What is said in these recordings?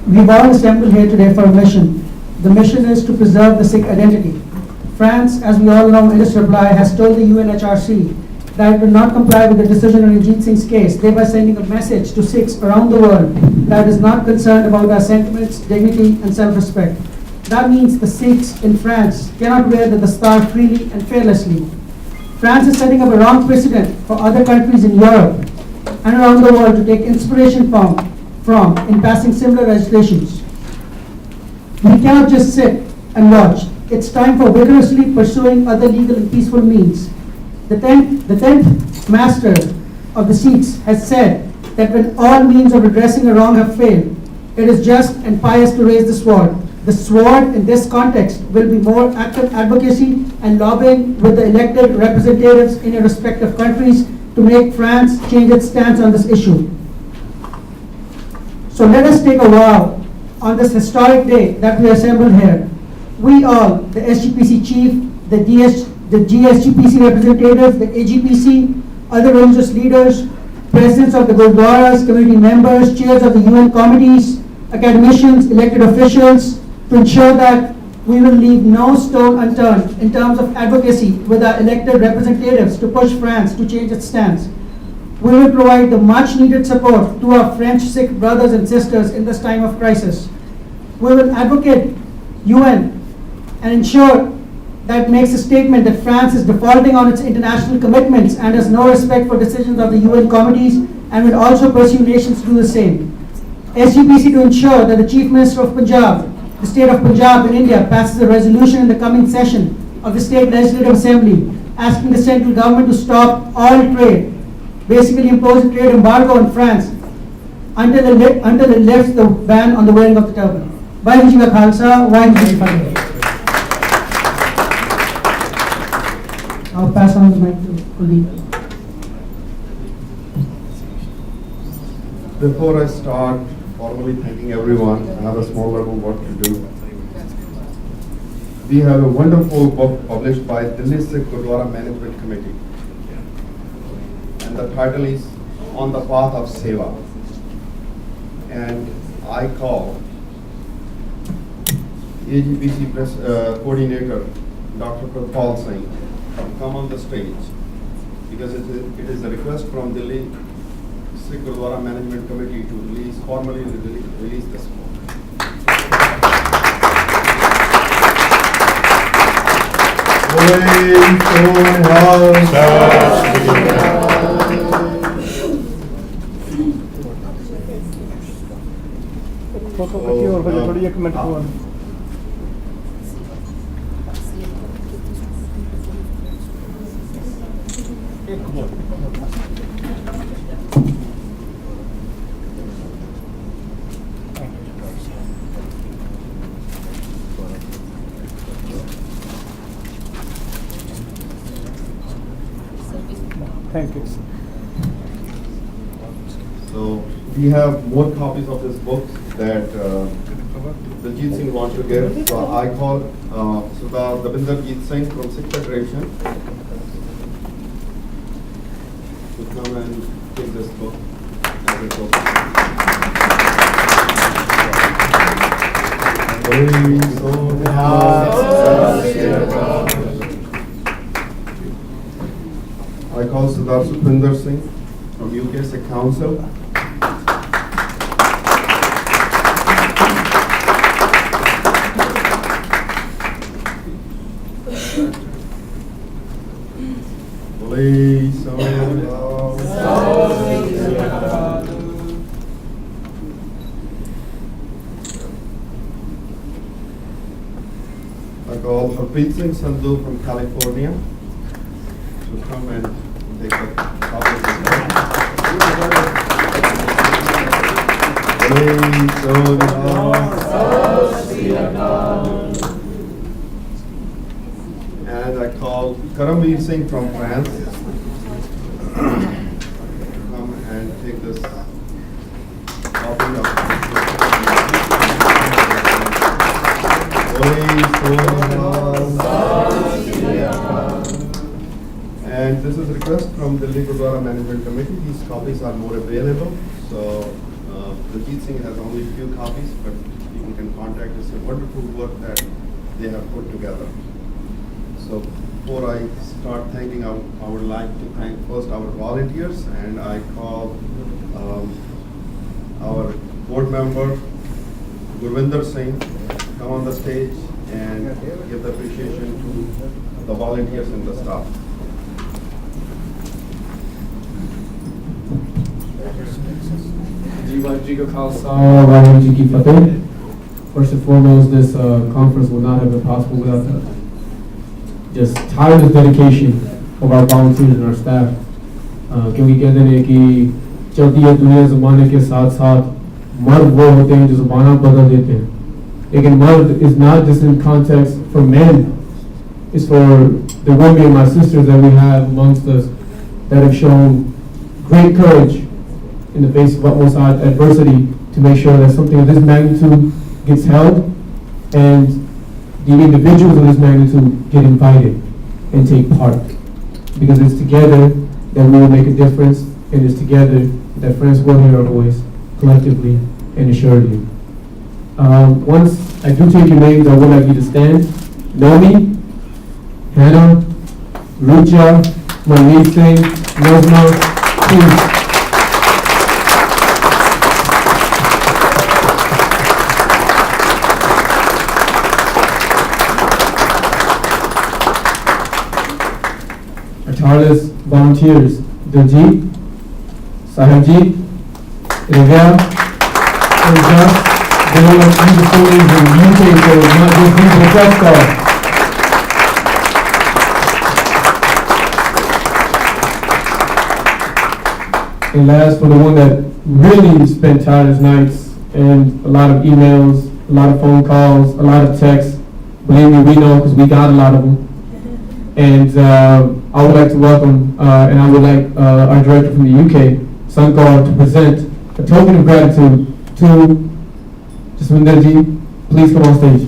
We've all assembled here today for a mission. The mission is to preserve the Sikh identity. France, as we all know, in its reply, has told the UNHRC that it will not comply with the decision on Ajit Singh's case, thereby sending a message to Sikhs around the world that is not concerned about our sentiments, dignity, and self-respect. That means the Sikhs in France cannot wear the dastar freely and fearlessly. France is setting up a wrong precedent for other countries in Europe and around the world to take inspiration from in passing similar legislations. We cannot just sit and watch. It's time for vigorously pursuing other legal and peaceful means. The 10th master of the Sikhs has said that when all means of redressing a wrong have failed, it is just and pious to raise the sword. The sword in this context will be more active advocacy and lobbying with the elected representatives in your respective countries to make France change its stance on this issue. So let us take a vow on this historic day that we assembled here. We all, the SGPC chief, the GSGPC representatives, the AGPC, other religious leaders, presidents of the Gurdwaras, community members, chairs of the UN committees, academicians, elected officials, to ensure that we will leave no stone unturned in terms of advocacy with our elected representatives to push France to change its stance. We will provide the much needed support to our French Sikh brothers and sisters in this time of crisis. We will advocate UN and ensure that makes a statement that France is defaulting on its international commitments and has no respect for decisions of the UN committees and will also pursue nations to do the same. SGPC to ensure that the Chief Minister of Punjab, the state of Punjab in India, passes a resolution in the coming session of the State Legislative Assembly asking the central government to stop all trade, basically impose a trade embargo on France until it lifts the ban on the wearing of the turban. Vaheguru Ji Ka Khalsa, Vaheguru Ji Ki Fateh. I'll pass on the mic to Kuldeep. Before I start formally thanking everyone, I have a small little work to do. We have a wonderful book published by Delhi Sikh Gurdwara Management Committee. And the title is On the Path of Seva. And I call AGPC press coordinator, Dr. Purewal Singh, to come on the stage because it is a request from Delhi Sikh Gurdwara Management Committee to formally release this book. Thank you. So we have more copies of this book that the Jeet Singh wants to give. So I call Sardar Davinder Jeet Singh from Sikh Federation to come and take this book as a book. I call Sardar Sukhwinder Singh from UK Sikh Council. I call Harpreet Singh Sandhu from California to come and take the topic of the And I call Karamveer Singh from France to come and take this topic of And this is a request from the Delhi Gurdwara Management Committee. These copies are more available. So The Jeet Singh has only few copies, but you can contact us. It's a wonderful work that they have put together. So before I start thanking, I would like to thank first our volunteers, and I call our board member, Gurvinder Singh, come on the stage and give the appreciation to the volunteers and the staff. First and foremost, this conference would not have been possible without the just tireless dedication of our volunteers and our staff. क्योंकि कहते हैं कि चलती है दुनिया ज़माने के साथ साथ मर्द वो होते हैं जो ज़माना बदल देते हैं. लेकिन मर्द is not just in context for men, it's for the women and my sisters that we have amongst us that have shown great courage in the face of utmost adversity to make sure that something of this magnitude gets held and the individuals of this magnitude get invited and take part. Because it's together that we will make a difference, and it's together that friends will hear our voice collectively and assuredly. Once I do take your names, I would like you to stand. Nomi, Hannah, Rucha, Manmeet Singh, Nazma, please. Tireless volunteers, Diljit, Sahibji, Rivya, and Just, they were like Anglophonians in the UK, so it's not just people just star. And last, for the one that really spent tireless nights and a lot of emails, a lot of phone calls, a lot of texts. Believe me, we know because we got a lot of them. And I would like to welcome, and I would like our director from the UK, Sankar, to present a token of gratitude to Jaswinderji. Please come on stage.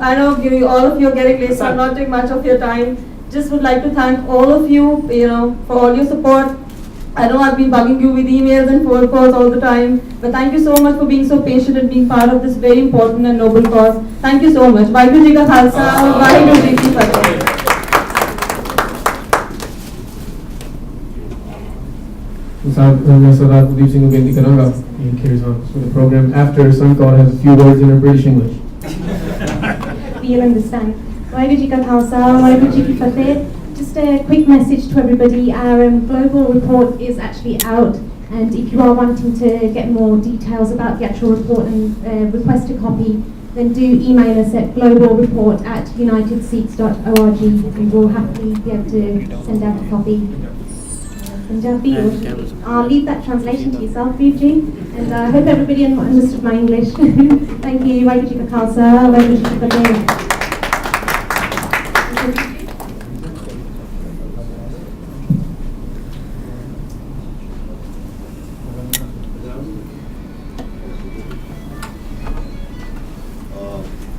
I know all of you are getting late, so I'll not take much of your time. Just would like to thank all of you, for all your support. I know I've been bugging you with emails and phone calls all the time, but thank you so much for being so patient and being part of this very important and noble cause. Thank you so much. Vaheguru Ji Ka Khalsa, Vaheguru Ji Ki Fateh. Sardat Pradeep Singh Benti Karanga. He carries on with the program. After Sankar has a few words in her British English. You'll understand. Vaheguru Ji Ka Khalsa, Vaheguru Ji Ki Fateh. Just a quick message to everybody. Our global report is actually out, and if you are wanting to get more details about the actual report and request a copy, then do email us at globalreport@unitedsikhs.org, and we'll happily be able to send out a copy. Punjabi, I'll leave that translation to yourself, Ruji, and I hope everybody understood my English. Thank you. Vaheguru Ji Ka Khalsa, Vaheguru Ji Ki Fateh.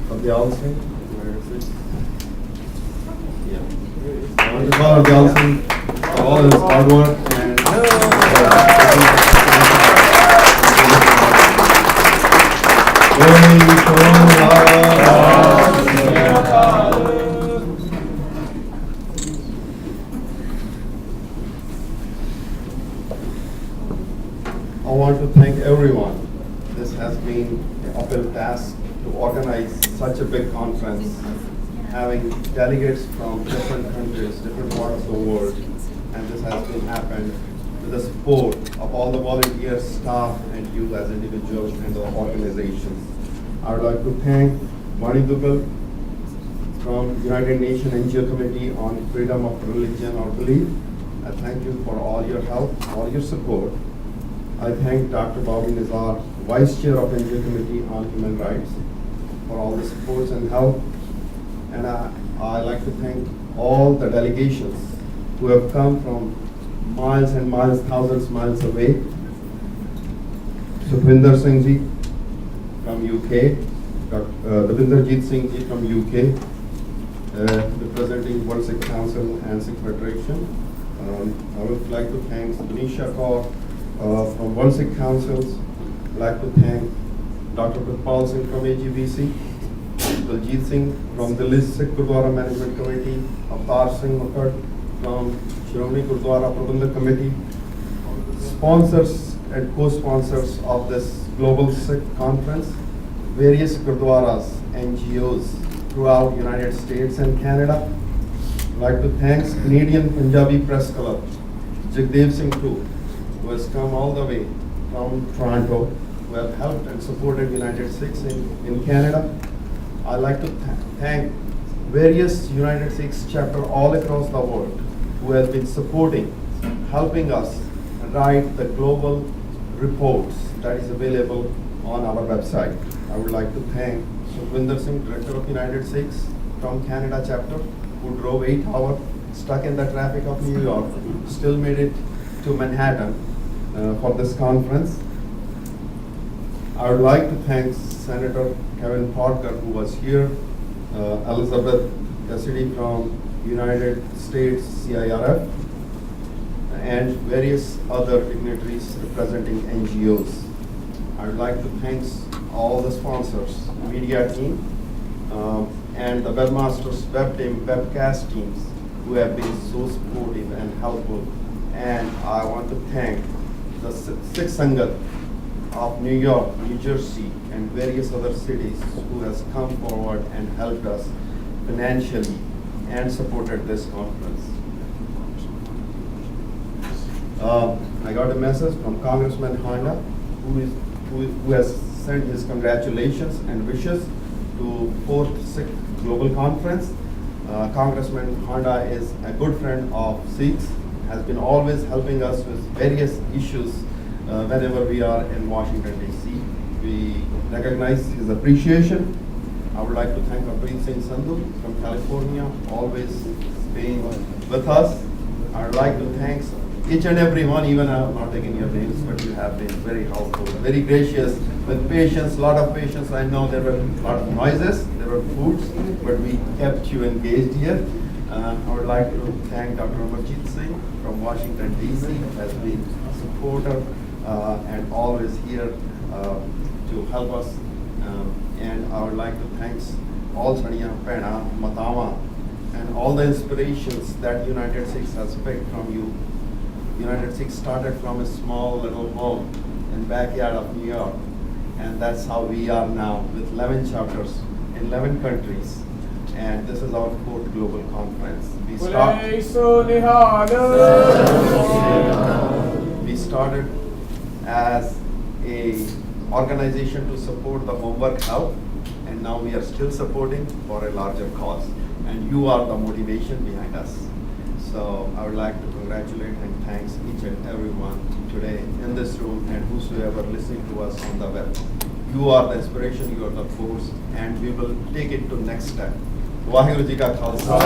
Abdiyal Singh, where is it? Yeah. I want to call Abdiyal Singh for all his hard work and I want to thank everyone. This has been an uphill task to organize such a big conference, having delegates from different countries, different parts of the world, and this has been happened with the support of all the volunteers, staff, and you as individuals and the organizations. I would like to thank Mani Dugal from United Nations NGO Committee on Freedom of Religion or Belief. I thank you for all your help, all your support. I thank Dr. Bobby Nizar, Vice Chair of NGO Committee on Human Rights, for all the supports and help. And I like to thank all the delegations who have come from miles and miles, thousands of miles away Sukhvinder Singh ji from UK, Davinderjeet Singh ji from UK, representing World Sikh Council and Sikh Federation. I would like to thank Tanisha Kaur from World Sikh Councils. I'd like to thank Dr. Purewal Singh from AGBC, Daljit Singh from the Sikh Gurdwara Management Committee, Avtar Singh Makad from Shiromani Gurdwara Prabandhak Committee, sponsors and co-sponsors of this Global Sikh Conference, various Gurdwaras, NGOs throughout United States and Canada. I'd like to thank Canadian Punjabi Press Club, Jagdev Singh too, who has come all the way from Toronto, who have helped and supported United Sikhs in Canada. I'd like to thank various United Sikhs chapter all across the world who have been supporting, helping us write the global reports that is available on our website. I would like to thank Sukhvinder Singh, Director of United Sikhs from Canada chapter, who drove 8 hours, stuck in the traffic of New York, still made it to Manhattan for this conference. I would like to thank Senator Kevin Parker, who was here, Elizabeth Cassidy from United States CIRF, and various other dignitaries representing NGOs. I would like to thank all the sponsors, media team, and the webmasters, web team, webcast teams who have been so supportive and helpful. And I want to thank the Sikh Sangat of New York, New Jersey, and various other cities who has come forward and helped us financially and supported this conference. I got a message from Congressman Honda, who has sent his congratulations and wishes to 4th Sikh Global Conference. Congressman Honda is a good friend of Sikhs, has been always helping us with various issues whenever we are in Washington, D.C. We recognize his appreciation. I would like to thank Abreet Singh Sandhu from California, always being with us. I would like to thank each and every one, even I have not taken your names, but you have been very helpful, very gracious, with patience, lot of patience. I know there were a lot of noises, there were foods, but we kept you engaged here. I would like to thank Dr. Amarjit Singh from Washington, D.C., who has been a supporter and always here to help us. And I would like to thank all Sadiya, Pena, Matama, and all the inspirations that United Sikhs has picked from you. United Sikhs started from a small little home in backyard of New York, and that's how we are now with 11 chapters in 11 countries, and this is our 4th global conference. We started as a organization to support the homework help, and now we are still supporting for a larger cause, and you are the motivation behind us. So I would like to congratulate and thanks each and everyone today in this room and whosoever listening to us on the web. You are the inspiration, you are the force, and we will take it to next step. Waheguru Ji Ka Khalsa.